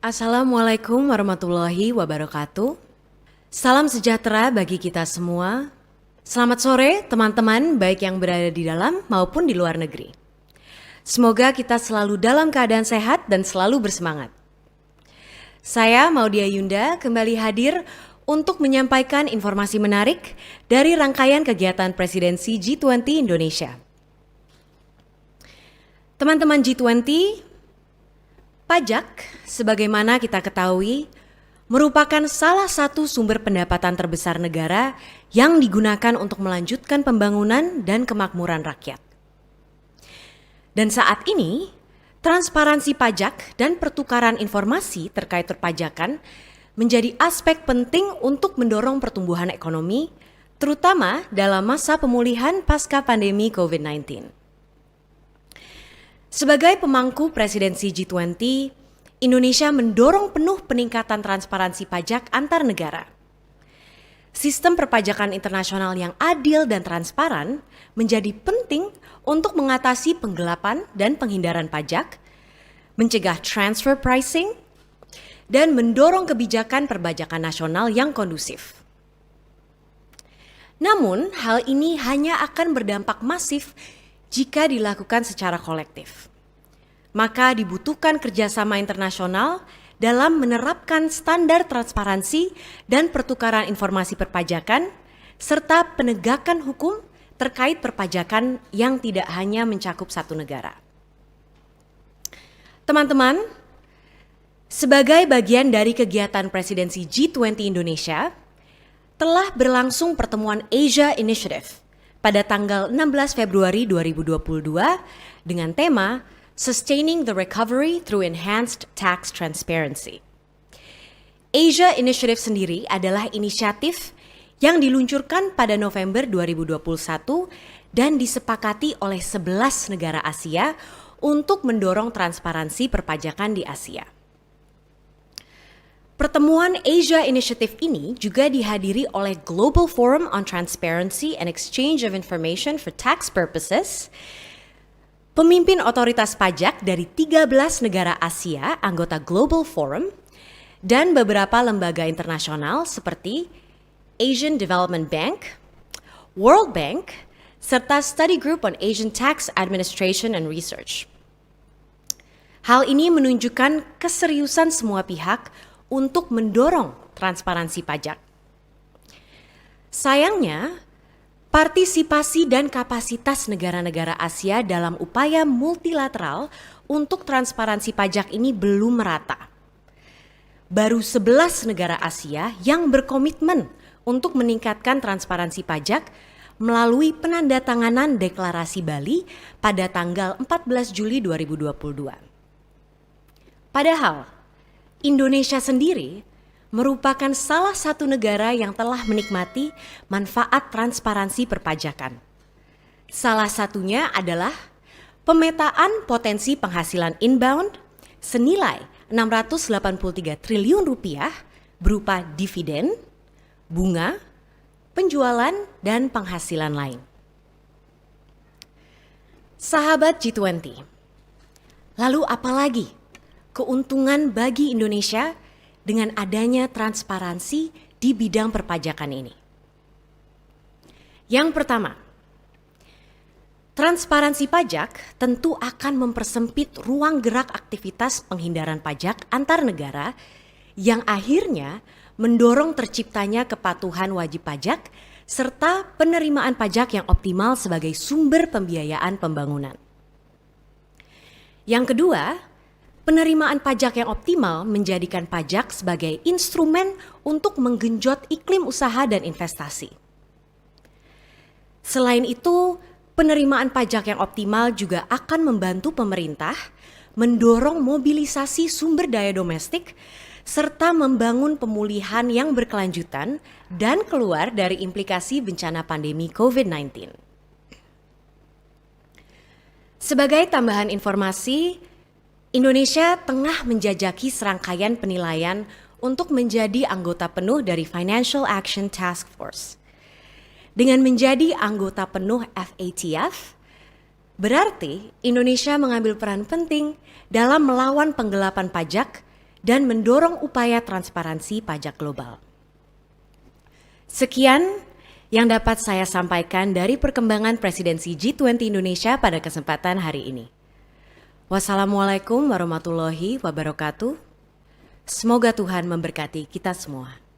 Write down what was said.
Assalamualaikum warahmatullahi wabarakatuh. Salam sejahtera bagi kita semua. Selamat sore teman-teman baik yang berada di dalam maupun di luar negeri. Semoga kita selalu dalam keadaan sehat dan selalu bersemangat. Saya Maudia Yunda kembali hadir untuk menyampaikan informasi menarik dari rangkaian kegiatan Presidensi G20 Indonesia. Teman-teman G20, pajak, sebagaimana kita ketahui, merupakan salah satu sumber pendapatan terbesar negara yang digunakan untuk melanjutkan pembangunan dan kemakmuran rakyat. Dan saat ini, transparansi pajak dan pertukaran informasi terkait perpajakan menjadi aspek penting untuk mendorong pertumbuhan ekonomi, terutama dalam masa pemulihan pasca pandemi COVID-19. Sebagai pemangku presidensi G20, Indonesia mendorong penuh peningkatan transparansi pajak antar negara. Sistem perpajakan internasional yang adil dan transparan menjadi penting untuk mengatasi penggelapan dan penghindaran pajak, mencegah transfer pricing, dan mendorong kebijakan perpajakan nasional yang kondusif. Namun, hal ini hanya akan berdampak masif jika dilakukan secara kolektif. Maka dibutuhkan kerjasama internasional dalam menerapkan standar transparansi dan pertukaran informasi perpajakan, serta penegakan hukum terkait perpajakan yang tidak hanya mencakup satu negara. Teman-teman, sebagai bagian dari kegiatan presidensi G20 Indonesia, telah berlangsung pertemuan Asia Initiative pada tanggal 16 Februari 2022 dengan tema Sustaining the Recovery Through Enhanced Tax Transparency. Asia Initiative sendiri adalah inisiatif yang diluncurkan pada November 2021 dan disepakati oleh 11 negara Asia untuk mendorong transparansi perpajakan di Asia. Pertemuan Asia Initiative ini juga dihadiri oleh Global Forum on Transparency and Exchange of Information for Tax Purposes, pemimpin otoritas pajak dari 13 negara Asia anggota Global Forum, dan beberapa lembaga internasional seperti Asian Development Bank, World Bank, serta Study Group on Asian Tax Administration and Research. Hal ini menunjukkan keseriusan semua pihak untuk mendorong transparansi pajak. Sayangnya, partisipasi dan kapasitas negara-negara Asia dalam upaya multilateral untuk transparansi pajak ini belum merata. Baru 11 negara Asia yang berkomitmen untuk meningkatkan transparansi pajak melalui penandatanganan Deklarasi Bali pada tanggal 14 Juli 2022. Padahal, Indonesia sendiri merupakan salah satu negara yang telah menikmati manfaat transparansi perpajakan. Salah satunya adalah pemetaan potensi penghasilan inbound senilai 683 triliun rupiah berupa dividen, bunga, penjualan, dan penghasilan lain. Sahabat G20, lalu apa lagi keuntungan bagi Indonesia dengan adanya transparansi di bidang perpajakan ini? Yang pertama, transparansi pajak tentu akan mempersempit ruang gerak aktivitas penghindaran pajak antar negara yang akhirnya mendorong terciptanya kepatuhan wajib pajak serta penerimaan pajak yang optimal sebagai sumber pembiayaan pembangunan. Yang kedua, penerimaan pajak yang optimal menjadikan pajak sebagai instrumen untuk menggenjot iklim usaha dan investasi. Selain itu, penerimaan pajak yang optimal juga akan membantu pemerintah mendorong mobilisasi sumber daya domestik serta membangun pemulihan yang berkelanjutan dan keluar dari implikasi bencana pandemi COVID-19. Sebagai tambahan informasi, Indonesia tengah menjajaki serangkaian penilaian untuk menjadi anggota penuh dari Financial Action Task Force. Dengan menjadi anggota penuh FATF, berarti Indonesia mengambil peran penting dalam melawan penggelapan pajak dan mendorong upaya transparansi pajak global. Sekian yang dapat saya sampaikan dari perkembangan presidensi G20 Indonesia pada kesempatan hari ini. Wassalamualaikum warahmatullahi wabarakatuh. Semoga Tuhan memberkati kita semua.